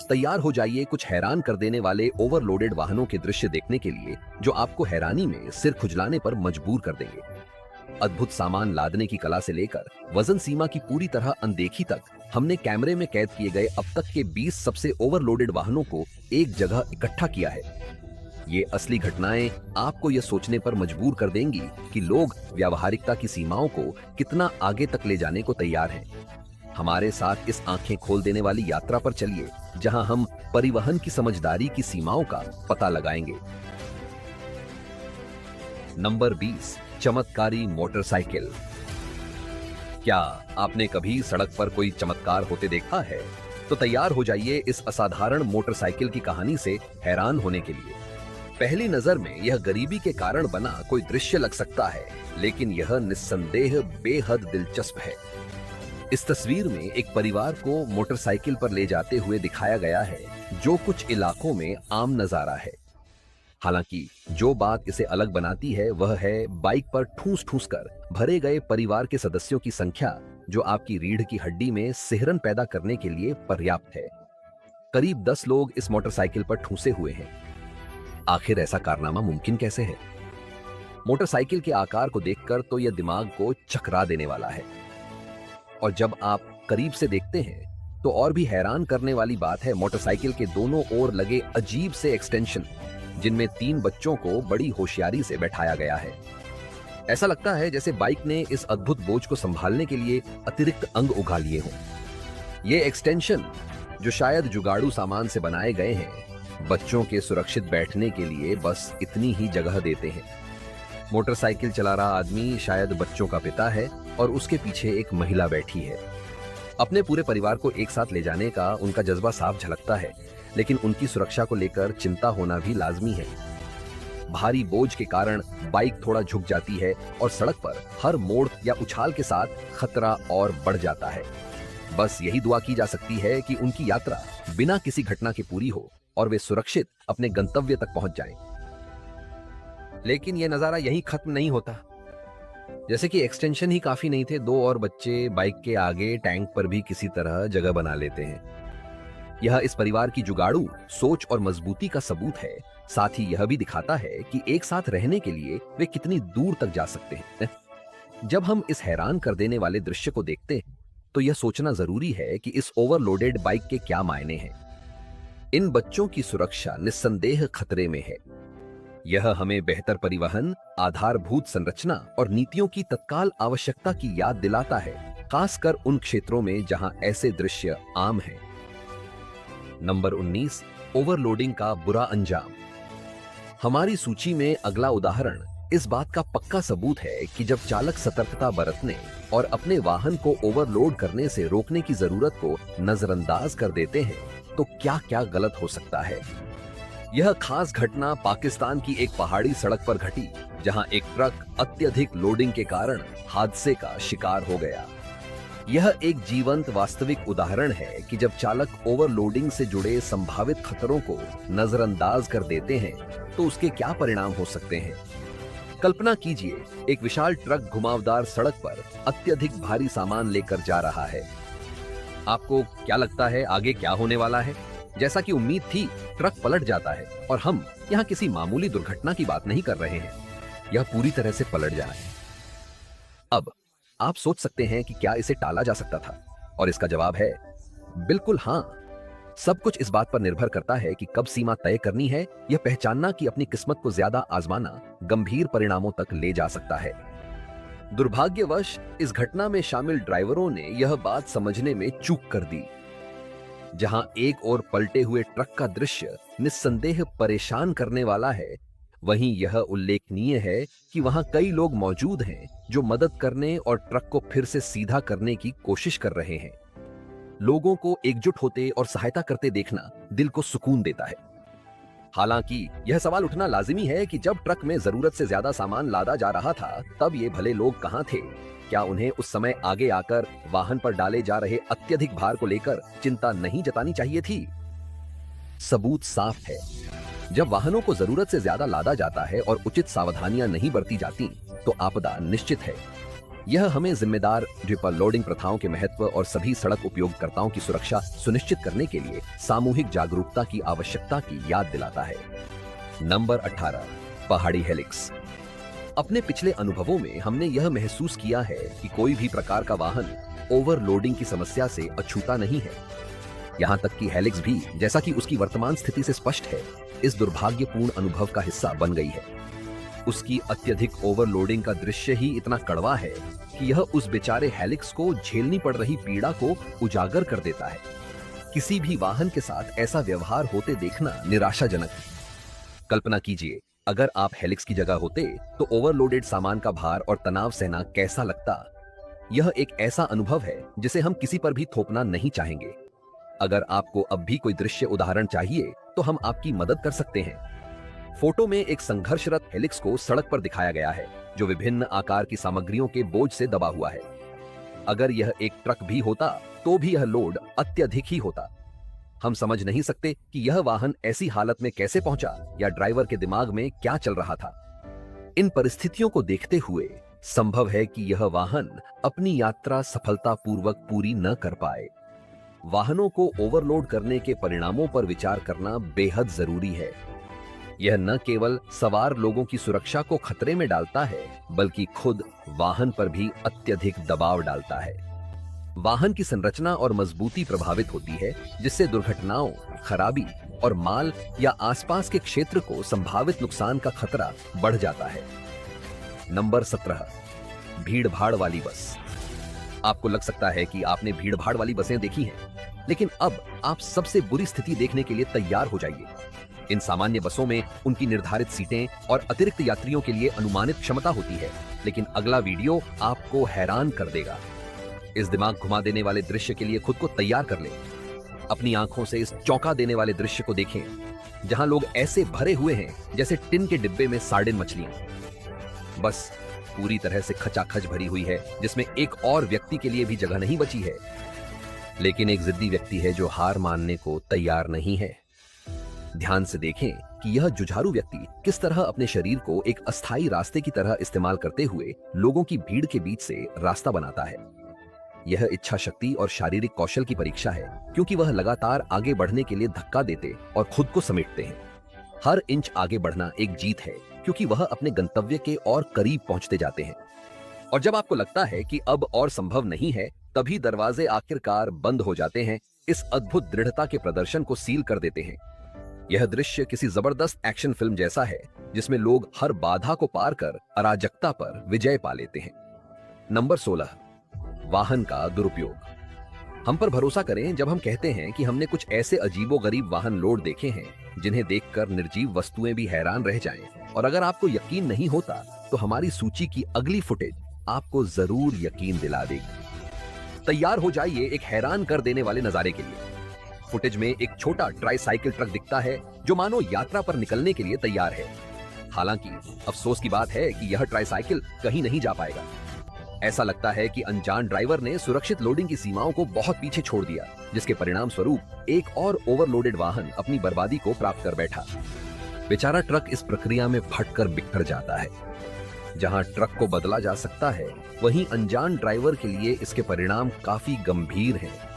तैयार हो जाइए कुछ हैरान कर देने वाले ओवरलोडेड वाहनों के दृश्य देखने के लिए जो आपको हैरानी में सिर खुजलाने पर मजबूर कर देंगे। अद्भुत सामान लादने की कला से लेकर वजन सीमा की पूरी तरह अनदेखी तक हमने कैमरे में कैद किए गए अब तक के 20 सबसे ओवरलोडेड वाहनों को एक जगह इकट्ठा किया है। ये असली घटनाएं आपको यह सोचने पर मजबूर कर देंगी कि लोग व्यावहारिकता की सीमाओं को कितना आगे तक ले जाने को तैयार हैं। हमारे साथ इस आंखें खोल देने वाली यात्रा पर चलिए, जहां हम परिवहन की समझदारी की सीमाओं का पता लगाएंगे। नंबर 20, चमत्कारी मोटरसाइकिल। क्या आपने कभी सड़क पर कोई चमत्कार होते देखा है? तो तैयार हो जाइए इस असाधारण मोटरसाइकिल की कहानी से हैरान होने के लिए। पहली नजर में यह गरीबी के कारण बना कोई दृश्य लग सकता है, लेकिन यह निस्संदेह बेहद दिलचस्प है। इस तस्वीर में एक परिवार को मोटरसाइकिल पर ले जाते हुए दिखाया गया है, जो कुछ इलाकों में आम नजारा है। हालांकि जो बात इसे अलग बनाती है वह है बाइक पर ठूस ठूस कर भरे गए परिवार के सदस्यों की संख्या, जो आपकी रीढ़ की हड्डी में सिहरन पैदा करने के लिए पर्याप्त है। करीब 10 लोग इस मोटरसाइकिल पर ठूसे हुए हैं। आखिर ऐसा कारनामा मुमकिन कैसे है? मोटरसाइकिल के आकार को देखकर तो यह दिमाग को चकरा देने वाला है, और जब आप करीब से देखते हैं तो और भी हैरान करने वाली बात है मोटरसाइकिल के दोनों ओर लगे अजीब से एक्सटेंशन, जिनमें 3 बच्चों को बड़ी होशियारी से बैठाया गया है। ऐसा लगता है जैसे बाइक ने इस अद्भुत बोझ को संभालने के लिए अतिरिक्त अंग उगा लिए हों। ये एक्सटेंशन, जो शायद जुगाड़ू सामान से बनाए गए हैं, बच्चों के सुरक्षित बैठने के लिए बस इतनी ही जगह देते हैं। मोटरसाइकिल चला रहा आदमी शायद बच्चों का पिता है और उसके पीछे एक महिला बैठी है। अपने पूरे परिवार को एक साथ ले जाने का उनका जज्बा साफ झलकता है, लेकिन उनकी सुरक्षा को लेकर चिंता होना भी लाजमी है। भारी बोझ के कारण बाइक थोड़ा झुक जाती है और सड़क पर हर मोड़ या उछाल के साथ खतरा और बढ़ जाता है। बस यही दुआ की जा सकती है कि उनकी यात्रा बिना किसी घटना के पूरी हो और वे सुरक्षित अपने गंतव्य तक पहुंच जाएं। लेकिन यह नजारा यहीं खत्म नहीं होता। जैसे कि एक्सटेंशन ही काफी नहीं थे, 2 और बच्चे बाइक के आगे टैंक पर भी किसी तरह जगह बना लेते हैं। यह इस परिवार की जुगाड़ू सोच और मजबूती का सबूत है। साथ ही यह भी दिखाता है कि एक साथ रहने के लिए वे कितनी दूर तक जा सकते हैं। जब हम इस हैरान कर देने वाले दृश्य को देखते हैं तो यह सोचना जरूरी है कि इस ओवरलोडेड बाइक के क्या मायने हैं। इन बच्चों की सुरक्षा निस्संदेह खतरे में है। यह हमें बेहतर परिवहन, आधारभूत संरचना और नीतियों की तत्काल आवश्यकता की याद दिलाता है, खासकर उन क्षेत्रों में जहां ऐसे दृश्य आम हैं। नंबर 19, ओवरलोडिंग का बुरा अंजाम। हमारी सूची में अगला उदाहरण इस बात का पक्का सबूत है कि जब चालक सतर्कता बरतने और अपने वाहन को ओवरलोड करने से रोकने की जरूरत को नजरअंदाज कर देते हैं तो क्या क्या गलत हो सकता है। यह खास घटना पाकिस्तान की एक पहाड़ी सड़क पर घटी, जहां एक ट्रक अत्यधिक लोडिंग के कारण हादसे का शिकार हो गया। यह एक जीवंत वास्तविक उदाहरण है कि जब चालक ओवरलोडिंग से जुड़े संभावित खतरों को नजरअंदाज कर देते हैं तो उसके क्या परिणाम हो सकते हैं। कल्पना कीजिए, एक विशाल ट्रक घुमावदार सड़क पर अत्यधिक भारी सामान लेकर जा रहा है। आपको क्या लगता है आगे क्या होने वाला है? जैसा कि उम्मीद थी, ट्रक पलट जाता है और हम यहाँ किसी मामूली दुर्घटना की बात नहीं कर रहे हैं। यह पूरी तरह से पलट जाना है। अब आप सोच सकते हैं कि क्या इसे टाला जा सकता था, और इसका जवाब है बिल्कुल हाँ। सब कुछ इस बात पर निर्भर करता है कि कब सीमा तय करनी है। यह पहचानना कि अपनी किस्मत को ज्यादा आजमाना गंभीर परिणामों तक ले जा सकता है। दुर्भाग्यवश इस घटना में शामिल ड्राइवरों ने यह बात समझने में चूक कर दी। जहां एक ओर पलटे हुए ट्रक का दृश्य निस्संदेह परेशान करने वाला है, वहीं यह उल्लेखनीय है कि वहां कई लोग मौजूद हैं जो मदद करने और ट्रक को फिर से सीधा करने की कोशिश कर रहे हैं। लोगों को एकजुट होते और सहायता करते देखना दिल को सुकून देता है। हालांकि यह सवाल उठना लाजिमी है कि जब ट्रक में जरूरत से ज्यादा सामान लादा जा रहा था, तब ये भले लोग कहां थे? क्या उन्हें उस समय आगे आकर वाहन पर डाले जा रहे अत्यधिक भार को लेकर चिंता नहीं जतानी चाहिए थी? सबूत साफ है। जब वाहनों को जरूरत से ज्यादा लादा जाता है और उचित सावधानियां नहीं बरती जाती, तो आपदा निश्चित है। यह हमें जिम्मेदार ड्रिपर लोडिंग प्रथाओं के महत्व और सभी सड़क उपयोगकर्ताओं की सुरक्षा सुनिश्चित करने के लिए सामूहिक जागरूकता की आवश्यकता की याद दिलाता है। नंबर 18, पहाड़ी हेलिक्स। अपने पिछले अनुभवों में हमने यह महसूस किया है कि कोई भी प्रकार का वाहन ओवरलोडिंग की समस्या से अछूता नहीं है। यहाँ तक कि हेलिक्स भी, जैसा कि उसकी वर्तमान स्थिति से स्पष्ट है, इस दुर्भाग्यपूर्ण अनुभव का हिस्सा बन गई है। उसकी अत्यधिक ओवरलोडिंग का दृश्य ही इतना कड़वा है कि यह उस बेचारे हेलिक्स को झेलनी पड़ रही पीड़ा को उजागर कर देता है। किसी भी वाहन के साथ ऐसा व्यवहार होते देखना निराशाजनक है। कल्पना कीजिए, अगर आप हेलिक्स की जगह होते तो ओवरलोडेड सामान का भार और तनाव सहना कैसा लगता। यह एक ऐसा अनुभव है जिसे हम किसी पर भी थोपना नहीं चाहेंगे। अगर आपको अब भी कोई दृश्य उदाहरण चाहिए तो हम आपकी मदद कर सकते हैं। फोटो में एक संघर्षरत हेलिक्स को सड़क पर दिखाया गया है, जो विभिन्न आकार की सामग्रियों के बोझ से दबा हुआ है। अगर यह एक ट्रक भी होता तो भी यह लोड अत्यधिक ही होता। हम समझ नहीं सकते कि यह वाहन ऐसी हालत में कैसे पहुंचा या ड्राइवर के दिमाग में क्या चल रहा था। इन परिस्थितियों को देखते हुए संभव है कि यह वाहन अपनी यात्रा सफलतापूर्वक पूरी न कर पाए। वाहनों को ओवरलोड करने के परिणामों पर विचार करना बेहद जरूरी है। यह न केवल सवार लोगों की सुरक्षा को खतरे में डालता है, बल्कि खुद वाहन पर भी अत्यधिक दबाव डालता है। वाहन की संरचना और मजबूती प्रभावित होती है, जिससे दुर्घटनाओं, खराबी और माल या आसपास के क्षेत्र को संभावित नुकसान का खतरा बढ़ जाता है। नंबर 17, भीड़-भाड़ वाली बस। आपको लग सकता है कि आपने भीड़-भाड़ वाली बसें देखी हैं, लेकिन अब आप सबसे बुरी स्थिति देखने के लिए तैयार हो जाइए। इन सामान्य बसों में उनकी निर्धारित सीटें और अतिरिक्त यात्रियों के लिए अनुमानित क्षमता होती है, लेकिन अगला वीडियो आपको हैरान कर देगा। इस दिमाग घुमा देने वाले दृश्य के लिए खुद को तैयार कर लें। अपनी आंखों से इस चौंका देने वाले दृश्य को देखें, जहां लोग ऐसे भरे हुए हैं जैसे टिन के डिब्बे में सार्डिन मछलियां। बस पूरी तरह से खचाखच भरी हुई है, जिसमें एक और व्यक्ति के लिए भी जगह नहीं बची है। लेकिन एक जिद्दी व्यक्ति है जो हार मानने को तैयार नहीं है। ध्यान से देखें कि यह जुझारू व्यक्ति किस तरह अपने शरीर को एक अस्थायी रास्ते की तरह इस्तेमाल करते हुए लोगों की भीड़ के बीच से रास्ता बनाता है। यह इच्छा शक्ति और शारीरिक कौशल की परीक्षा है, क्योंकि वह लगातार आगे बढ़ने के लिए धक्का देते और खुद को समेटते हैं। हर इंच आगे बढ़ना एक जीत है, क्योंकि वह अपने गंतव्य के और करीब पहुंचते जाते हैं। और जब आपको लगता है कि अब और संभव नहीं है, तभी दरवाजे आखिरकार बंद हो जाते हैं, इस अद्भुत दृढ़ता के प्रदर्शन को सील कर देते हैं। यह दृश्य किसी जबरदस्त एक्शन फिल्म जैसा है, जिसमें लोग हर बाधा को पार कर अराजकता पर विजय पा लेते हैं। नंबर 16, वाहन का दुरुपयोग। हम पर भरोसा करें जब हम कहते हैं कि हमने कुछ ऐसे अजीबोगरीब वाहन लोड देखे हैं जिन्हें देखकर निर्जीव वस्तुएं भी हैरान रह जाएं। और अगर आपको यकीन नहीं होता तो हमारी सूची की अगली फुटेज आपको जरूर यकीन दिला देगी। तैयार हो जाइए एक हैरान कर देने वाले नजारे के लिए। फुटेज में एक छोटा ट्राईसाइकिल ट्रक दिखता है जो मानो यात्रा पर निकलने के लिए तैयार है। हालांकि अफसोस की बात है कि यह ट्राईसाइकिल कहीं नहीं जा पाएगा। ऐसा लगता है कि अनजान ड्राइवर ने सुरक्षित लोडिंग की सीमाओं को बहुत पीछे छोड़ दिया, जिसके परिणाम स्वरूप एक और ओवरलोडेड वाहन अपनी बर्बादी को प्राप्त कर बैठा। बेचारा ट्रक इस प्रक्रिया में फटकर बिखर जाता है। जहां ट्रक को बदला जा सकता है, वहीं अनजान ड्राइवर के लिए इसके परिणाम काफी गंभीर हैं।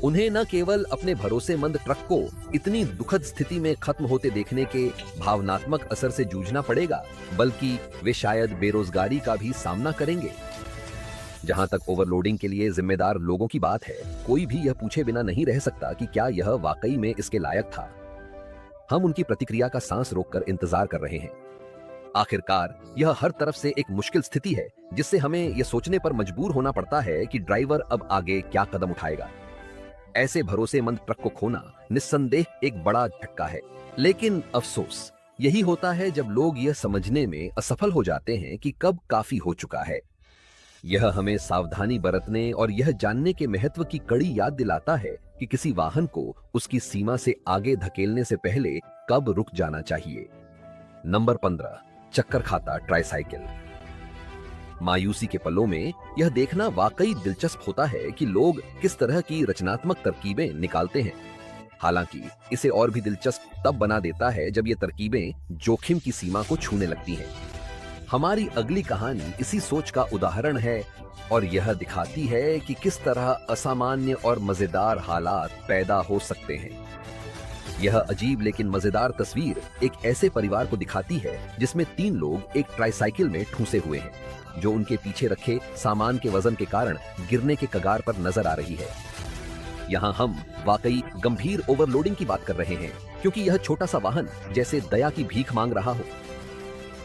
उन्हें न केवल अपने भरोसेमंद ट्रक को इतनी दुखद स्थिति में खत्म होते देखने के भावनात्मक असर से जूझना पड़ेगा, बल्कि वे शायद बेरोजगारी का भी सामना करेंगे। जहां तक ओवरलोडिंग के लिए जिम्मेदार लोगों की बात है, कोई भी यह पूछे बिना नहीं रह सकता कि क्या यह वाकई में इसके लायक था। हम उनकी प्रतिक्रिया का सांस रोककर इंतजार कर रहे हैं। आखिरकार यह हर तरफ से एक मुश्किल स्थिति है, जिससे हमें यह सोचने पर मजबूर होना पड़ता है कि ड्राइवर अब आगे क्या कदम उठाएगा। ऐसे भरोसेमंद ट्रक को खोना निस्संदेह एक बड़ा झटका है, लेकिन अफसोस यही होता है जब लोग यह समझने में असफल हो जाते हैं कि कब काफी हो चुका है। यह हमें सावधानी बरतने और यह जानने के महत्व की कड़ी याद दिलाता है कि किसी वाहन को उसकी सीमा से आगे धकेलने से पहले कब रुक जाना चाहिए। नंबर 15, चक्कर खाता ट्राईसाइकिल। मायूसी के पलों में यह देखना वाकई दिलचस्प होता है कि लोग किस तरह की रचनात्मक तरकीबें निकालते हैं। हालांकि इसे और भी दिलचस्प तब बना देता है जब ये तरकीबें जोखिम की सीमा को छूने लगती हैं। हमारी अगली कहानी इसी सोच का उदाहरण है और यह दिखाती है कि किस तरह असामान्य और मजेदार हालात पैदा हो सकते हैं। यह अजीब लेकिन मजेदार तस्वीर एक ऐसे परिवार को दिखाती है जिसमें 3 लोग एक ट्राइसाइकिल में ठूंसे हुए हैं, जो उनके पीछे रखे सामान के वजन के कारण गिरने के कगार पर नजर आ रही है। यहाँ हम वाकई गंभीर ओवरलोडिंग की बात कर रहे हैं, क्योंकि यह छोटा सा वाहन जैसे दया की भीख मांग रहा हो।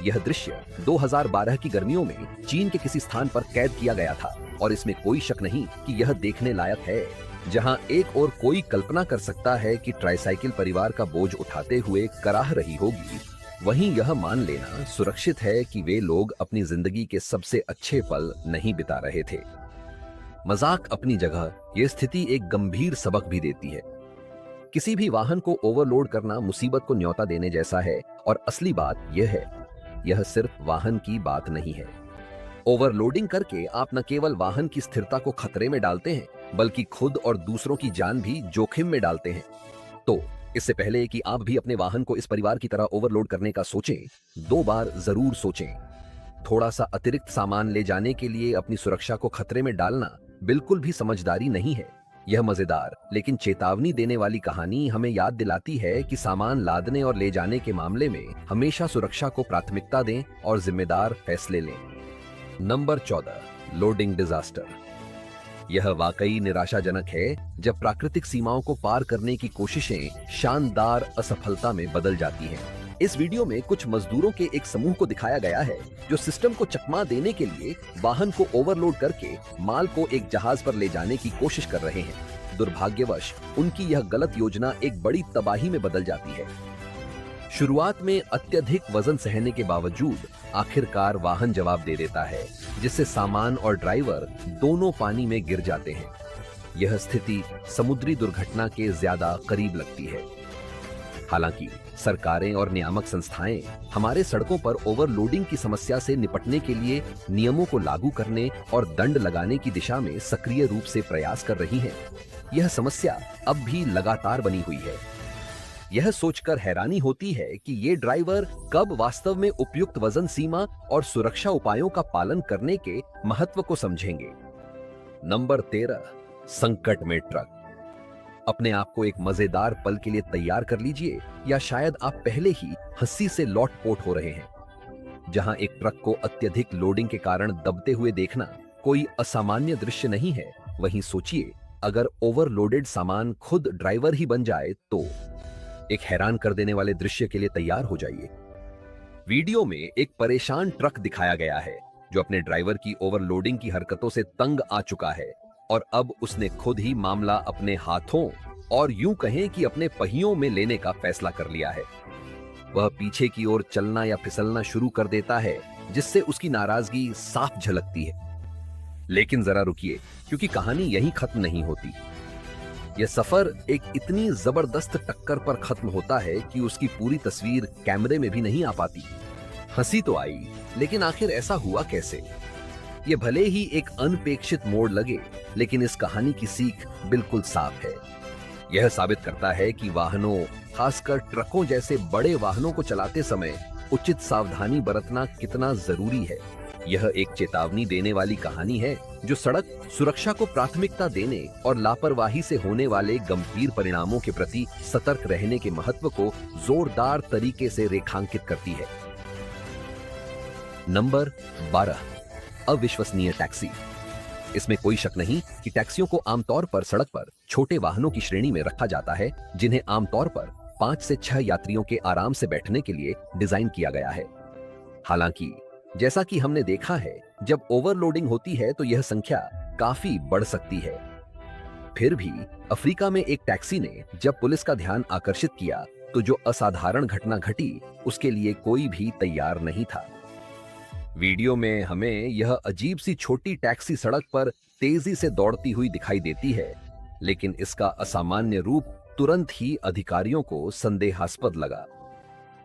यह दृश्य 2012 की गर्मियों में चीन के किसी स्थान पर कैद किया गया था और इसमें कोई शक नहीं कि यह देखने लायक है। जहां एक और कोई कल्पना कर सकता है कि ट्राइसाइकिल परिवार का बोझ उठाते हुए कराह रही होगी, वहीं यह मान लेना सुरक्षित है कि वे लोग अपनी जिंदगी के सबसे अच्छे पल नहीं बिता रहे थे। मजाक अपनी जगह, यह स्थिति एक गंभीर सबक भी देती है। किसी भी वाहन को ओवरलोड करना मुसीबत को न्योता देने जैसा है और असली बात यह है, यह सिर्फ वाहन की बात नहीं है। ओवरलोडिंग करके आप न केवल वाहन की स्थिरता को खतरे में डालते हैं, बल्कि खुद और दूसरों की जान भी जोखिम में डालते हैं। तो इससे पहले कि आप भी अपने वाहन को इस परिवार की तरह ओवरलोड करने का सोचें, 2 बार जरूर सोचें। थोड़ा सा अतिरिक्त सामान ले जाने के लिए अपनी सुरक्षा को खतरे में डालना बिल्कुल भी समझदारी नहीं है। यह मजेदार लेकिन चेतावनी देने वाली कहानी हमें याद दिलाती है कि सामान लादने और ले जाने के मामले में हमेशा सुरक्षा को प्राथमिकता दें और जिम्मेदार फैसले लें। Number 14, loading disaster. यह वाकई निराशाजनक है जब प्राकृतिक सीमाओं को पार करने की कोशिशें शानदार असफलता में बदल जाती हैं। इस वीडियो में कुछ मजदूरों के एक समूह को दिखाया गया है जो सिस्टम को चकमा देने के लिए वाहन को ओवरलोड करके माल को एक जहाज पर ले जाने की कोशिश कर रहे हैं। दुर्भाग्यवश उनकी यह गलत योजना एक बड़ी तबाही में बदल जाती है। शुरुआत में अत्यधिक वजन सहने के बावजूद आखिरकार वाहन जवाब दे देता है, जिससे सामान और ड्राइवर दोनों पानी में गिर जाते हैं। यह स्थिति समुद्री दुर्घटना के ज्यादा करीब लगती है। हालांकि सरकारें और नियामक संस्थाएं हमारे सड़कों पर ओवरलोडिंग की समस्या से निपटने के लिए नियमों को लागू करने और दंड लगाने की दिशा में सक्रिय रूप से प्रयास कर रही हैं। यह समस्या अब भी लगातार बनी हुई है। यह सोचकर हैरानी होती है कि ये ड्राइवर कब वास्तव में उपयुक्त वजन सीमा और सुरक्षा उपायों का पालन करने के महत्व को समझेंगे। नंबर 13, संकट में ट्रक। अपने आप को एक मजेदार पल के लिए तैयार कर लीजिए, या शायद आप पहले ही हंसी से लौटपोट हो रहे हैं। जहां एक ट्रक को अत्यधिक लोडिंग के कारण दबते हुए देखना कोई असामान्य दृश्य नहीं है, वहीं सोचिए अगर ओवरलोडेड सामान खुद ड्राइवर ही बन जाए तो। एक हैरान कर देने वाले दृश्य के लिए तैयार हो जाइए। वीडियो में एक परेशान ट्रक दिखाया गया है जो अपने ड्राइवर की ओवरलोडिंग की हरकतों से तंग आ चुका है और अब उसने खुद ही मामला अपने हाथों और यूं कहें कि अपने पहियों में लेने का फैसला कर लिया है। वह पीछे की ओर चलना या फिसलना शुरू कर देता है, जिससे उसकी नाराजगी साफ झलकती है। लेकिन जरा रुकिए, क्योंकि कहानी यहीं खत्म नहीं होती। यह सफर एक इतनी जबरदस्त टक्कर पर खत्म होता है कि उसकी पूरी तस्वीर कैमरे में भी नहीं आ पाती। हंसी तो आई, लेकिन आखिर ऐसा हुआ कैसे? ये भले ही एक अनपेक्षित मोड़ लगे, लेकिन इस कहानी की सीख बिल्कुल साफ है। यह साबित करता है कि वाहनों, खासकर ट्रकों जैसे बड़े वाहनों को चलाते समय उचित सावधानी बरतना कितना जरूरी है। यह एक चेतावनी देने वाली कहानी है जो सड़क सुरक्षा को प्राथमिकता देने और लापरवाही से होने वाले गंभीर परिणामों के प्रति सतर्क रहने के महत्व को जोरदार तरीके से रेखांकित करती है। नंबर 12, अविश्वसनीय टैक्सी। इसमें कोई शक नहीं कि टैक्सियों को आमतौर पर सड़क पर छोटे वाहनों की श्रेणी में रखा जाता है, जिन्हें आमतौर पर 5 से 6 यात्रियों के आराम से बैठने के लिए डिजाइन किया गया है। हालांकि जैसा कि हमने देखा है, जब ओवरलोडिंग होती है तो यह संख्या काफी बढ़ सकती है। फिर भी अफ्रीका में एक टैक्सी ने जब पुलिस का ध्यान आकर्षित किया तो जो असाधारण घटना घटी उसके लिए कोई भी तैयार नहीं था। वीडियो में हमें यह अजीब सी छोटी टैक्सी सड़क पर तेजी से दौड़ती हुई दिखाई देती है, लेकिन इसका असामान्य रूप तुरंत ही अधिकारियों को संदेहास्पद लगा।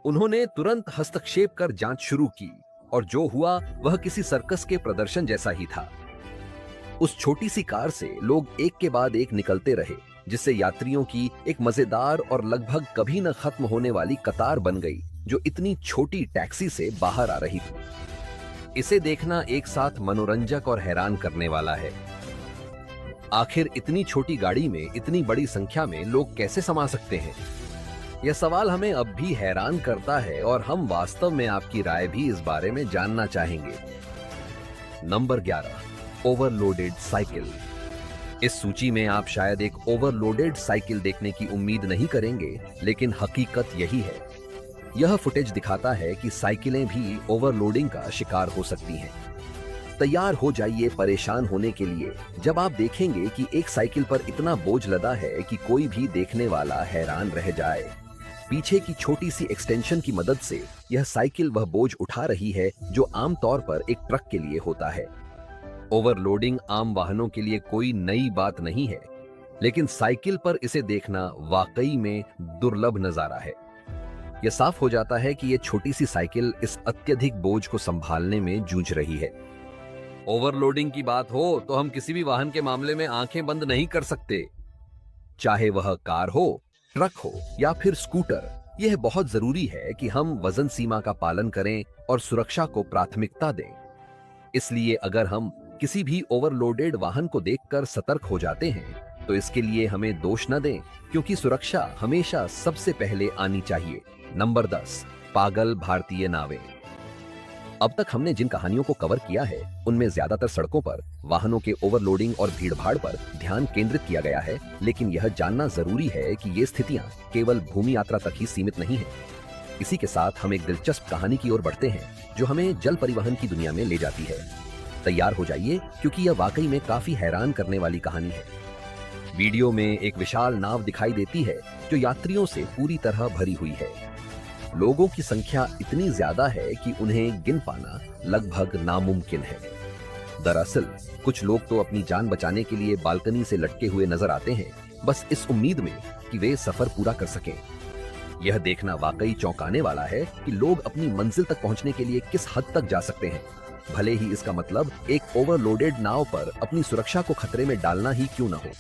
उन्होंने तुरंत हस्तक्षेप कर जांच शुरू की और जो हुआ वह किसी सर्कस के प्रदर्शन जैसा ही था। उस छोटी सी कार से लोग एक के बाद एक निकलते रहे, जिससे यात्रियों की एक मजेदार और लगभग कभी न खत्म होने वाली कतार बन गई, जो इतनी छोटी टैक्सी से बाहर आ रही थी। इसे देखना एक साथ मनोरंजक और हैरान करने वाला है। आखिर इतनी छोटी गाड़ी में इतनी बड़ी संख्या में लोग कैसे समा सकते हैं? यह सवाल हमें अब भी हैरान करता है और हम वास्तव में आपकी राय भी इस बारे में जानना चाहेंगे। Number 11, overloaded cycle. इस सूची में आप शायद एक ओवरलोडेड साइकिल देखने की उम्मीद नहीं करेंगे, लेकिन हकीकत यही है। यह फुटेज दिखाता है कि साइकिलें भी ओवरलोडिंग का शिकार हो सकती हैं। तैयार हो जाइए परेशान होने के लिए जब आप देखेंगे कि एक साइकिल पर इतना बोझ लदा है कि कोई भी देखने वाला हैरान रह जाए। पीछे की छोटी सी एक्सटेंशन की मदद से यह साइकिल वह बोझ उठा रही है जो आमतौर पर एक ट्रक के लिए होता है। ओवरलोडिंग आम वाहनों के लिए कोई नई बात नहीं है, लेकिन साइकिल पर इसे देखना वाकई में दुर्लभ नजारा है। यह साफ हो जाता है कि यह छोटी सी साइकिल इस अत्यधिक बोझ को संभालने में जूझ रही है। ओवरलोडिंग की बात हो तो हम किसी भी वाहन के मामले में आंखें बंद नहीं कर सकते, चाहे वह कार हो, ट्रक हो या फिर स्कूटर। यह बहुत जरूरी है कि हम वजन सीमा का पालन करें और सुरक्षा को प्राथमिकता दें। इसलिए अगर हम किसी भी ओवरलोडेड वाहन को देखकर सतर्क हो जाते हैं तो इसके लिए हमें दोष न दें, क्योंकि सुरक्षा हमेशा सबसे पहले आनी चाहिए। नंबर 10, पागल भारतीय नावें। अब तक हमने जिन कहानियों को कवर किया है उनमें ज्यादातर सड़कों पर वाहनों के ओवरलोडिंग और भीड़भाड़ पर ध्यान केंद्रित किया गया है, लेकिन यह जानना जरूरी है कि ये स्थितियां केवल भूमि यात्रा तक ही सीमित नहीं है। इसी के साथ हम एक दिलचस्प कहानी की ओर बढ़ते हैं जो हमें जल परिवहन की दुनिया में ले जाती है। तैयार हो जाइए क्योंकि यह वाकई में काफी हैरान करने वाली कहानी है। वीडियो में एक विशाल नाव दिखाई देती है जो यात्रियों से पूरी तरह भरी हुई है। लोगों की संख्या इतनी ज्यादा है कि उन्हें गिन पाना लगभग नामुमकिन है। दरअसल कुछ लोग तो अपनी जान बचाने के लिए बालकनी से लटके हुए नजर आते हैं, बस इस उम्मीद में कि वे सफर पूरा कर सकें। यह देखना वाकई चौंकाने वाला है कि लोग अपनी मंजिल तक पहुंचने के लिए किस हद तक जा सकते हैं, भले ही इसका मतलब एक ओवरलोडेड नाव पर अपनी सुरक्षा को खतरे में डालना ही क्यों न हो।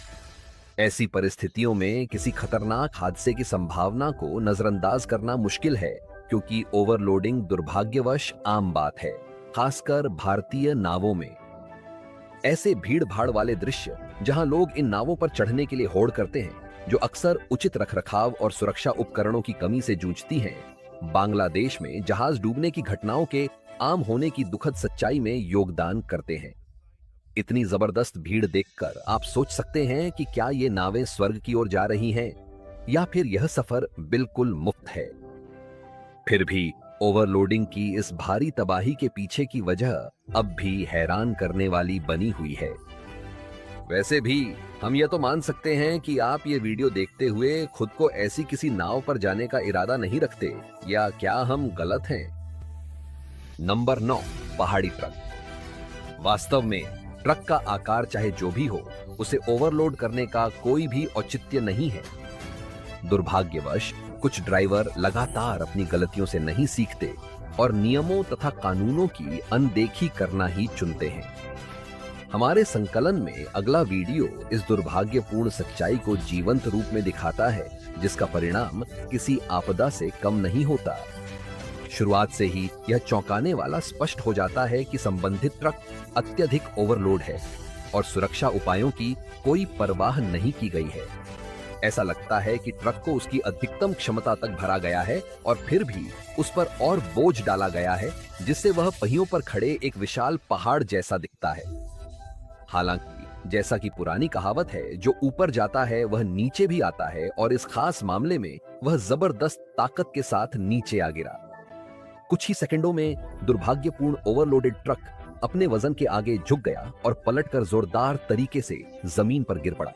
ऐसी परिस्थितियों में किसी खतरनाक हादसे की संभावना को नजरअंदाज करना मुश्किल है, क्योंकि ओवरलोडिंग दुर्भाग्यवश आम बात है, खासकर भारतीय नावों में। ऐसे भीड़ भाड़ वाले दृश्य जहां लोग इन नावों पर चढ़ने के लिए होड़ करते हैं, जो अक्सर उचित रखरखाव और सुरक्षा उपकरणों की कमी से जूझती हैं, बांग्लादेश में जहाज डूबने की घटनाओं के आम होने की दुखद सच्चाई में योगदान करते हैं। इतनी जबरदस्त भीड़ देखकर आप सोच सकते हैं कि क्या ये नावें स्वर्ग की ओर जा रही हैं या फिर यह सफर बिल्कुल मुफ्त है। फिर भी ओवरलोडिंग की इस भारी तबाही के पीछे की वजह अब भी हैरान करने वाली बनी हुई है। वैसे भी हम ये तो मान सकते हैं कि आप ये वीडियो देखते हुए खुद को ऐसी किसी नाव पर जाने का इरादा नहीं रखते, या क्या हम गलत हैं? नंबर 9, पहाड़ी ट्रक। वास्तव में ट्रक का आकार चाहे जो भी हो, उसे ओवरलोड करने का कोई भी औचित्य नहीं है। दुर्भाग्यवश कुछ ड्राइवर लगातार अपनी गलतियों से नहीं सीखते और नियमों तथा कानूनों की अनदेखी करना ही चुनते हैं। हमारे संकलन में अगला वीडियो इस दुर्भाग्यपूर्ण सच्चाई को जीवंत रूप में दिखाता है, जिसका परिणाम किसी आपदा से कम नहीं होता। शुरुआत से ही यह चौंकाने वाला स्पष्ट हो जाता है कि संबंधित ट्रक अत्यधिक ओवरलोड है और सुरक्षा उपायों की कोई परवाह नहीं की गई है। ऐसा लगता है कि ट्रक को उसकी अधिकतम क्षमता तक भरा गया है और फिर भी उस पर और बोझ डाला गया है, जिससे वह पहियों पर खड़े एक विशाल पहाड़ जैसा दिखता है। हालांकि जैसा कि पुरानी कहावत है, जो ऊपर जाता है वह नीचे भी आता है, और इस खास मामले में वह जबरदस्त ताकत के साथ नीचे आ गिरा। कुछ ही सेकंडों में दुर्भाग्यपूर्ण ओवरलोडेड ट्रक अपने वजन के आगे झुक गया और पलटकर जोरदार तरीके से जमीन पर गिर पड़ा,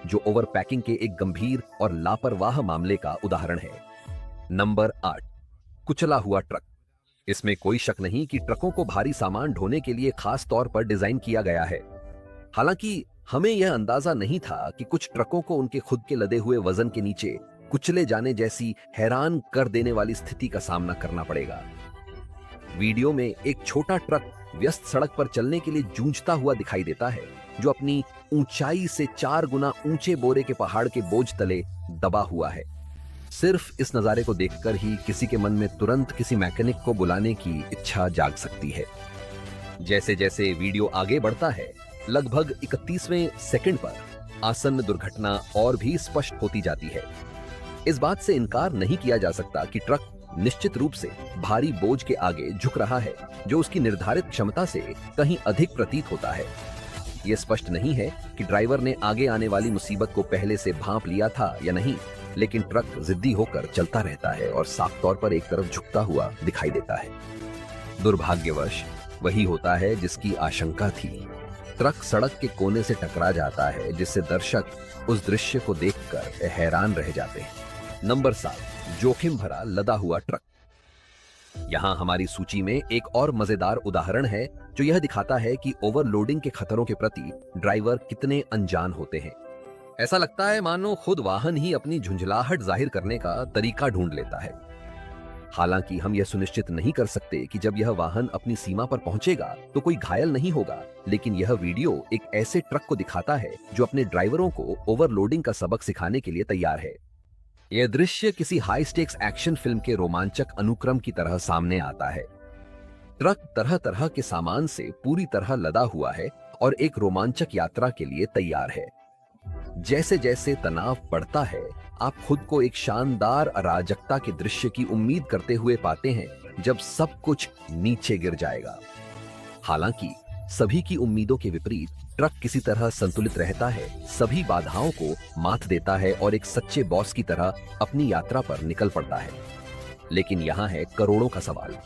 जो ओवरपैकिंग के एक गंभीर और लापरवाह मामले का उदाहरण है। नंबर 8, कुचला हुआ ट्रक। इसमें कोई शक नहीं कि ट्रकों को भारी सामान ढोने के लिए खास तौर पर डिजाइन किया गया है। हालांकि हमें यह अंदाजा नहीं था कि कुछ ट्रकों को उनके खुद के लदे हुए वजन के नीचे कुचले जाने जैसी हैरान कर देने वाली स्थिति का सामना करना पड़ेगा। वीडियो में एक छोटा ट्रक व्यस्त सड़क पर चलने के लिए जूझता हुआ दिखाई देता है, जो अपनी ऊंचाई से 4 गुना ऊंचे बोरे के पहाड़ के बोझ तले दबा हुआ है। सिर्फ इस नजारे को देखकर ही किसी के मन में तुरंत किसी मैकेनिक को बुलाने की इच्छा जाग सकती है। जैसे जैसे वीडियो आगे बढ़ता है, लगभग 31वें सेकंड पर आसन्न दुर्घटना और भी स्पष्ट होती जाती है। इस बात से इनकार नहीं किया जा सकता कि ट्रक निश्चित रूप से भारी बोझ के आगे झुक रहा है, जो उसकी निर्धारित क्षमता से कहीं अधिक प्रतीत होता है। यह स्पष्ट नहीं है कि ड्राइवर ने आगे आने वाली मुसीबत को पहले से भांप लिया था या नहीं, लेकिन ट्रक जिद्दी होकर चलता रहता है और साफ तौर पर एक तरफ झुकता हुआ दिखाई देता है। दुर्भाग्यवश वही होता है जिसकी आशंका थी। ट्रक सड़क के कोने से टकरा जाता है, जिससे दर्शक उस दृश्य को देखकर हैरान रह जाते हैं। नंबर 7, जोखिम भरा लदा हुआ ट्रक। यहां हमारी सूची में एक और मजेदार उदाहरण है जो यह दिखाता है कि ओवरलोडिंग के खतरों के प्रति ड्राइवर कितने अनजान होते हैं। ऐसा लगता है मानो खुद वाहन ही अपनी झुंझलाहट जाहिर करने का तरीका ढूंढ लेता है। हालांकि हम यह सुनिश्चित नहीं कर सकते कि जब यह वाहन अपनी सीमा पर पहुंचेगा तो कोई घायल नहीं होगा, लेकिन यह वीडियो एक ऐसे ट्रक को दिखाता है जो अपने ड्राइवरों को ओवरलोडिंग का सबक सिखाने के लिए तैयार है। यह दृश्य किसी हाई स्टेक्स एक्शन फिल्म के रोमांचक अनुक्रम की तरह सामने आता है। ट्रक तरह तरह के सामान से पूरी तरह लदा हुआ है और एक रोमांचक यात्रा के लिए तैयार है। जैसे जैसे तनाव बढ़ता है, आप खुद को एक शानदार अराजकता के दृश्य की उम्मीद करते हुए पाते हैं जब सब कुछ नीचे गिर जाएगा। हालांकि सभी की उम्मीदों के विपरीत ट्रक किसी तरह संतुलित रहता है, सभी बाधाओं को मात देता है और एक सच्चे बॉस की तरह अपनी यात्रा पर निकल पड़ता है। लेकिन यहाँ है करोड़ों का सवाल।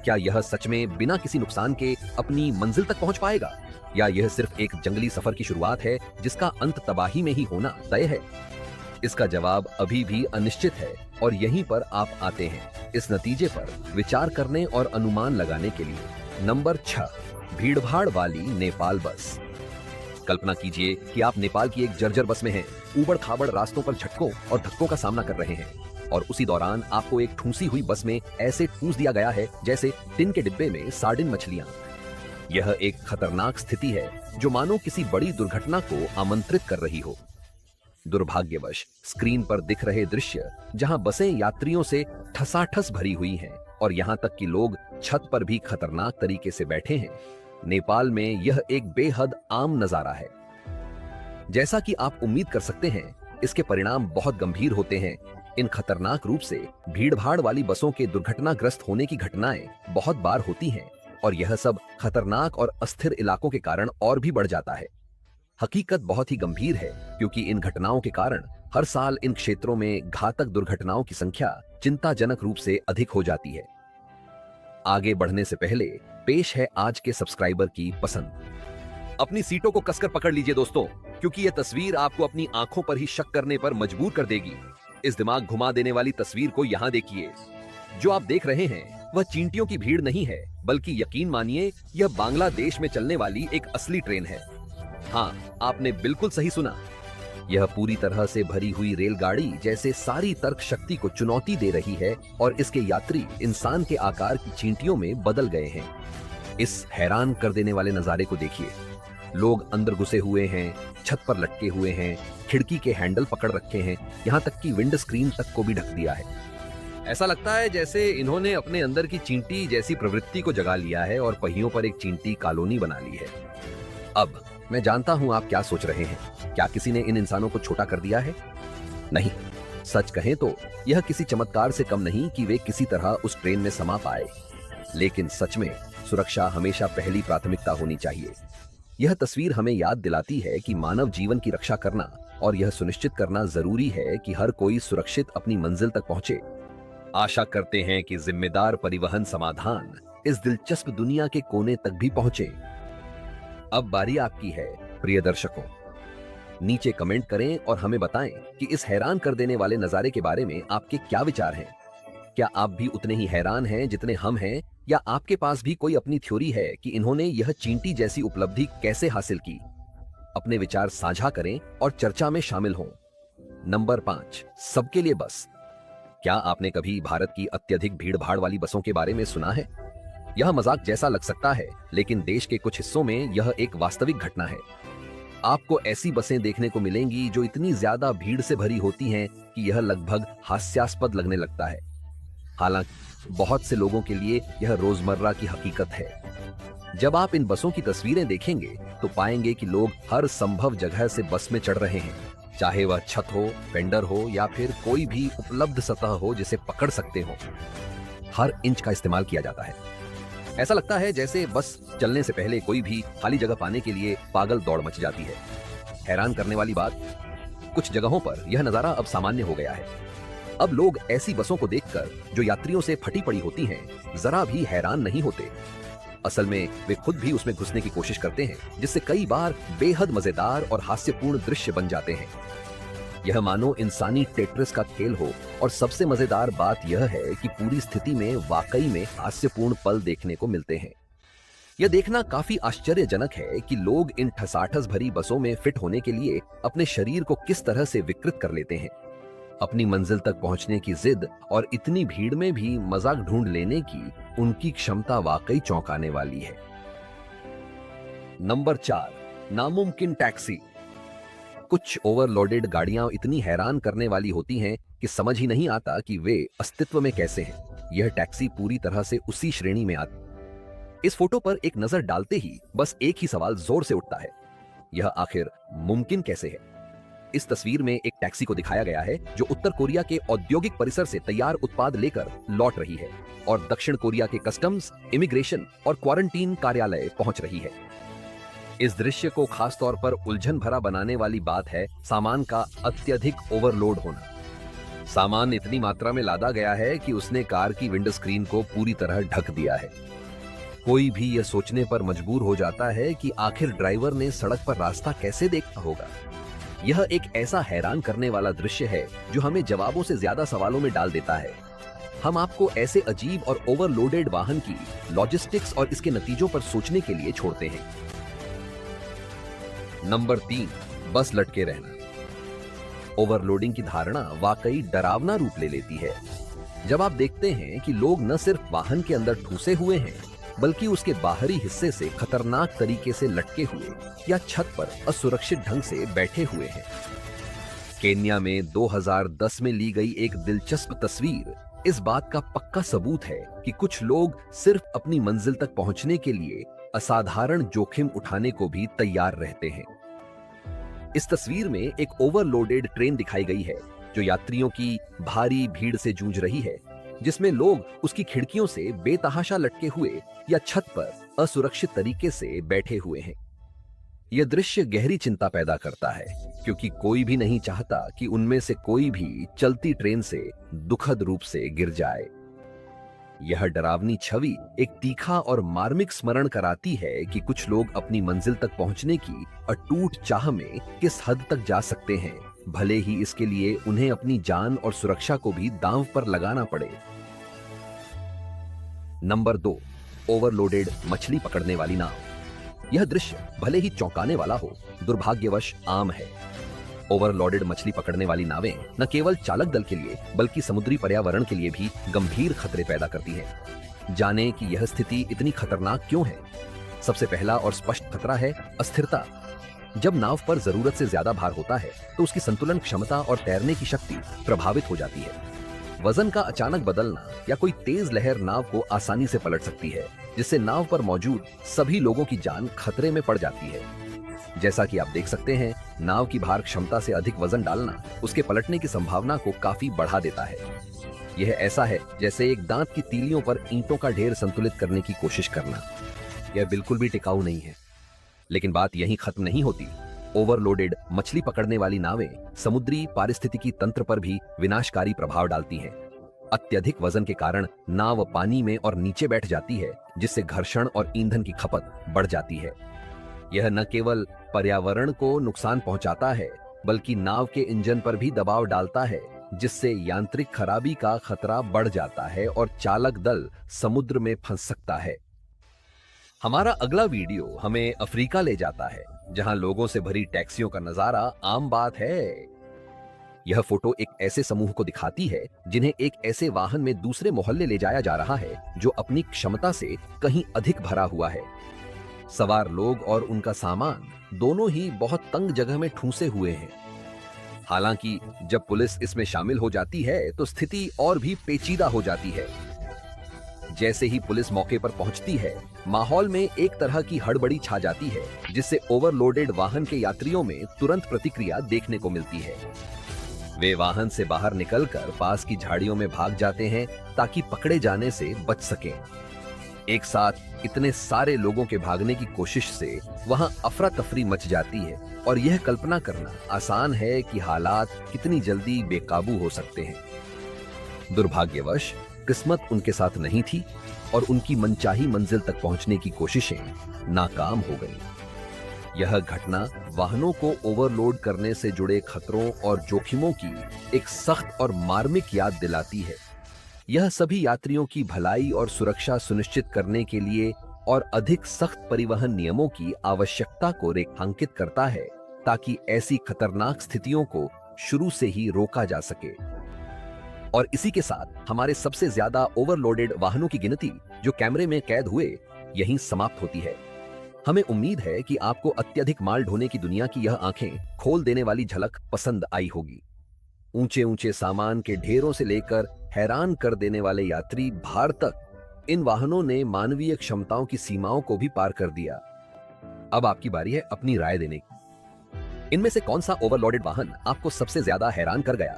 क्या यह सच में बिना किसी नुकसान के अपनी मंजिल तक पहुंच पाएगा, या यह सिर्फ एक जंगली सफर की शुरुआत है जिसका अंत तबाही में ही होना तय है? इसका जवाब अभी भी अनिश्चित है और यहीं पर आप आते हैं इस नतीजे पर विचार करने और अनुमान लगाने के लिए। नंबर 6, भीड़भाड़ वाली नेपाल बस। कल्पना कीजिए कि आप नेपाल की एक जर्जर बस में हैं, ऊबड़ खाबड़ रास्तों पर झटकों और धक्कों का सामना कर रहे हैं, और उसी दौरान आपको एक ठूंसी हुई बस में ऐसे ठूंस दिया गया है जैसे टिन के डिब्बे में सार्डिन मछलियां। यह एक खतरनाक स्थिति है जो मानो किसी बड़ी दुर्घटना को आमंत्रित कर रही हो। दुर्भाग्यवश स्क्रीन पर दिख रहे दृश्य, जहां बसें यात्रियों से ठसाठस भरी हुई हैं और यहां तक कि लोग छत पर भी खतरनाक तरीके से बैठे हैं, नेपाल में यह एक बेहद आम नजारा है। जैसा कि आप उम्मीद कर सकते हैं, इसके परिणाम बहुत गंभीर होते हैं। इन खतरनाक रूप से भीड़भाड़ वाली बसों के दुर्घटनाग्रस्त होने की घटनाएं बहुत बार होती हैं, और यह सब खतरनाक और अस्थिर इलाकों के कारण और भी बढ़ जाता है। हकीकत बहुत ही गंभीर है, क्योंकि इन घटनाओं के कारण हर साल इन क्षेत्रों में घातक दुर्घटनाओं की संख्या चिंताजनक रूप से अधिक हो जाती है। आगे बढ़ने से पहले पेश है आज के सब्सक्राइबर की पसंद। अपनी सीटों को कसकर पकड़ लीजिए दोस्तों, क्योंकि यह तस्वीर आपको अपनी आंखों पर ही शक करने पर मजबूर कर देगी। इस दिमाग घुमा देने वाली तस्वीर को यहाँ देखिए। जो आप देख रहे हैं वह चींटियों की भीड़ नहीं है, बल्कि यकीन मानिए यह बांग्लादेश में चलने वाली एक असली ट्रेन है। हाँ, आपने बिल्कुल सही सुना। यह पूरी तरह से भरी हुई रेलगाड़ी जैसे सारी तर्क शक्ति को चुनौती दे रही है, और इसके यात्री इंसान के आकार की चींटियों में बदल गए हैं। इस हैरान कर देने वाले नजारे को देखिए। लोग अंदर घुसे हुए हैं, छत पर लटके हुए हैं, खिड़की के हैंडल पकड़ रखे हैं, यहाँ तक कि विंड स्क्रीन तक को भी ढक दिया है। ऐसा लगता है जैसे इन्होंने अपने अंदर की चींटी जैसी प्रवृत्ति को जगा लिया है और पहियों पर एक चींटी कॉलोनी बना ली है। अब मैं जानता हूं आप क्या सोच रहे हैं, क्या किसी ने इन इंसानों को छोटा कर दिया है? नहीं, सच कहें तो यह किसी चमत्कार से कम नहीं कि वे किसी तरह उस ट्रेन में समा पाए। लेकिन सच में सुरक्षा हमेशा पहली प्राथमिकता होनी चाहिए। यह तस्वीर हमें याद दिलाती है कि मानव जीवन की रक्षा करना और यह सुनिश्चित करना जरूरी है कि हर कोई सुरक्षित अपनी मंजिल तक पहुंचे। आशा करते हैं कि जिम्मेदार परिवहन समाधान इस दिलचस्प दुनिया के कोने तक भी पहुंचे। अब बारी आपकी है प्रिय दर्शकों। नीचे कमेंट करें और हमें बताएं कि इस हैरान कर देने वाले नजारे के बारे में आपके क्या विचार हैं। क्या आप भी उतने ही हैरान हैं जितने हम हैं, या आपके पास भी कोई अपनी थ्योरी है कि इन्होंने यह चींटी जैसी उपलब्धि कैसे हासिल की? अपने विचार साझा करें और चर्चा में शामिल हों। नंबर 5, सबके लिए बस। क्या आपने कभी भारत की अत्यधिक भीड़-भाड़ वाली बसों के बारे में सुना है? यह मजाक जैसा लग सकता है, लेकिन देश के कुछ हिस्सों में यह एक वास्तविक घटना है। आपको ऐसी बसें देखने को मिलेंगी जो इतनी ज्यादा भीड़ से भरी होती हैं कि यह लगभग हास्यास्पद लगने लगता है। हालांकि बहुत से लोगों के लिए यह रोजमर्रा की हकीकत है। जब आप इन बसों की तस्वीरें देखेंगे तो पाएंगे कि लोग हर संभव जगह से बस में चढ़ रहे हैं, चाहे वह छत हो, फेंडर हो या फिर कोई भी उपलब्ध सतह हो जिसे पकड़ सकते हो। हर इंच का इस्तेमाल किया जाता है। ऐसा लगता है जैसे बस चलने से पहले कोई भी खाली जगह पाने के लिए पागल दौड़ मच जाती है। हैरान करने वाली बात, कुछ जगहों पर यह नजारा अब सामान्य हो गया है। अब लोग ऐसी बसों को देखकर जो यात्रियों से फटी पड़ी होती हैं, जरा भी हैरान नहीं होते। असल में वे खुद भी उसमें घुसने की कोशिश करते हैं, जिससे कई बार बेहद मजेदार और हास्यपूर्ण दृश्य बन जाते हैं। यह मानो इंसानी टेट्रिस का खेल हो, और सबसे मजेदार बात यह है कि पूरी स्थिति में वाकई में हास्यपूर्ण पल देखने को मिलते हैं। यह देखना काफी आश्चर्यजनक है कि लोग इन ठसाठस भरी बसों में फिट होने के लिए अपने शरीर को किस तरह से विकृत कर लेते हैं। अपनी मंजिल तक पहुंचने की जिद और इतनी भीड़ में भी मजाक ढूंढ लेने की उनकी क्षमता वाकई चौंकाने वाली है। नंबर 4, नामुमकिन टैक्सी। कुछ ओवरलोडेड गाड़ियां इतनी हैरान करने वाली होती हैं कि समझ ही नहीं आता कि वे अस्तित्व में कैसे हैं। यह टैक्सी पूरी तरह से उसी श्रेणी में आती। इस फोटो पर एक नजर डालते ही बस एक ही सवाल जोर से उठता है, यह आखिर मुमकिन कैसे है? इस तस्वीर में एक टैक्सी को दिखाया गया है जो उत्तर कोरिया के औद्योगिक परिसर से तैयार उत्पाद लेकर लौट रही है और दक्षिण कोरिया के कस्टम्स, इमिग्रेशन और क्वारंटीन कार्यालय पहुंच रही है। इस दृश्य को खास तौर पर उलझन भरा बनाने वाली बात है सामान का अत्यधिक ओवरलोड होना। सामान इतनी मात्रा में लादा गया है कि उसने कार की विंडो स्क्रीन को पूरी तरह ढक दिया है। कोई भी यह सोचने पर मजबूर हो जाता है कि आखिर ड्राइवर ने सड़क पर रास्ता कैसे देखा होगा। यह एक ऐसा हैरान करने वाला दृश्य है जो हमें जवाबों से ज्यादा सवालों में डाल देता है। हम आपको ऐसे अजीब और ओवरलोडेड वाहन की लॉजिस्टिक्स और इसके नतीजों पर सोचने के लिए छोड़ते हैं। नंबर 3, बस लटके रहना। ओवरलोडिंग की धारणा वाकई डरावना रूप ले लेती है। जब आप देखते हैं कि लोग न सिर्फ वाहन के अंदर ठूसे हुए हैं, बल्कि उसके बाहरी हिस्से से खतरनाक तरीके से लटके हुए या छत पर असुरक्षित ढंग से बैठे हुए हैं। केन्या में 2010 में ली गई एक दिलचस्प तस्वीर इस बात का पक्का सबूत है कि कुछ लोग सिर्फ अपनी मंजिल तक पहुंचने के लिए असाधारण जोखिम उठाने को भी तैयार रहते हैं। इस तस्वीर में एक ओवरलोडेड ट्रेन दिखाई गई है जो यात्रियों की भारी भीड़ से जूझ रही है, जिसमें लोग उसकी खिड़कियों से बेतहाशा लटके हुए या छत पर असुरक्षित तरीके से बैठे हुए हैं। यह दृश्य गहरी चिंता पैदा करता है, क्योंकि कोई भी नहीं चाहता कि उनमें से कोई भी चलती ट्रेन से दुखद रूप से गिर जाए। यह डरावनी छवि एक तीखा और मार्मिक स्मरण कराती है कि कुछ लोग अपनी मंजिल तक पहुंचने की अटूट चाह में किस हद तक जा सकते हैं, भले ही इसके लिए उन्हें अपनी जान और सुरक्षा को भी दांव पर लगाना पड़े। नंबर 2, ओवरलोडेड मछली पकड़ने वाली नाव। यह दृश्य भले ही चौंकाने वाला हो, दुर्भाग्यवश आम है। ओवरलोडेड मछली पकड़ने वाली नावें न केवल चालक दल के लिए बल्कि समुद्री पर्यावरण के लिए भी गंभीर खतरे पैदा करती हैं। जानें कि यह स्थिति इतनी खतरनाक क्यों है। सबसे पहला और स्पष्ट खतरा है अस्थिरता। जब नाव पर जरूरत से ज्यादा भार होता है तो उसकी संतुलन क्षमता और तैरने की शक्ति प्रभावित हो जाती है। वजन का अचानक बदलना या कोई तेज लहर नाव को आसानी से पलट सकती है, जिससे नाव पर मौजूद सभी लोगों की जान खतरे में पड़ जाती है। जैसा कि आप देख सकते हैं, नाव की भार क्षमता से अधिक वजन डालना उसके पलटने की संभावना को काफी बढ़ा देता है। यह ऐसा है जैसे एक दांत की तीलियों पर ईंटों का ढेर संतुलित करने की कोशिश करना। यह बिल्कुल भी टिकाऊ नहीं है। लेकिन बात यहीं खत्म नहीं होती। ओवरलोडेड मछली पकड़ने वाली नावें समुद्री पारिस्थितिकी तंत्र पर भी विनाशकारी प्रभाव डालती हैं। अत्यधिक वजन के कारण नाव पानी में और नीचे बैठ जाती है, जिससे घर्षण और ईंधन की खपत बढ़ जाती है। यह न केवल पर्यावरण को नुकसान पहुंचाता है, बल्कि नाव के इंजन पर भी दबाव डालता है, जिससे यांत्रिक खराबी का खतरा बढ़ जाता है और चालक दल समुद्र में फंस सकता है। हमारा अगला वीडियो हमें अफ्रीका ले जाता है, जहां लोगों से भरी टैक्सियों का नजारा आम बात है। यह फोटो एक ऐसे समूह को दिखाती है जिन्हें एक ऐसे वाहन में दूसरे मोहल्ले ले जाया जा रहा है जो अपनी क्षमता से कहीं अधिक भरा हुआ है। सवार लोग और उनका सामान दोनों ही बहुत तंग जगह में ठूंसे हुए हैं। हालांकि जब पुलिस इसमें शामिल हो जाती है तो स्थिति और भी पेचीदा हो जाती है। जैसे ही पुलिस मौके पर पहुंचती है, माहौल में एक तरह की हड़बड़ी छा जाती है, जिससे ओवरलोडेड वाहन के यात्रियों में तुरंत प्रतिक्रिया देखने को मिलती है। वे वाहन से बाहर निकलकर पास की झाड़ियों में भाग जाते हैं ताकि पकड़े जाने से बच सकें। एक साथ इतने सारे लोगों के भागने की कोशिश से वहां अफरा तफरी मच जाती है और यह कल्पना करना आसान है कि हालात कितनी जल्दी बेकाबू हो सकते हैं। दुर्भाग्यवश किस्मत उनके साथ नहीं थी और उनकी मनचाही मंजिल तक पहुंचने की कोशिशें नाकाम हो गईं। यह घटना वाहनों को ओवरलोड करने से जुड़े खतरों और जोखिमों की एक सख्त और मार्मिक याद दिलाती है। यह सभी यात्रियों की भलाई और सुरक्षा सुनिश्चित करने के लिए और अधिक सख्त परिवहन नियमों की आवश्यकता को रेखांकित करता है, ताकि ऐसी खतरनाक स्थितियों को शुरू से ही रोका जा सके। और इसी के साथ हमारे सबसे ज्यादा ओवरलोडेड वाहनों की गिनती जो कैमरे में कैद हुए, यहीं समाप्त होती है। हमें उम्मीद है कि आपको अत्यधिक माल ढोने की दुनिया की यह आंखें खोल देने वाली झलक पसंद आई होगी। ऊंचे ऊंचे सामान के ढेरों से लेकर हैरान कर देने वाले यात्री भार तक, इन वाहनों ने मानवीय क्षमताओं की सीमाओं को भी पार कर दिया। अब आपकी बारी है अपनी राय देने की। इनमें से कौन सा ओवरलोडेड वाहन आपको सबसे ज्यादा हैरान कर गया?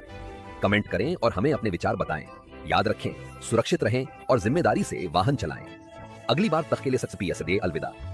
कमेंट करें और हमें अपने विचार बताएं। याद रखें, सुरक्षित रहें और जिम्मेदारी से वाहन चलाएं। अगली बार तक के लिए सच अलविदा।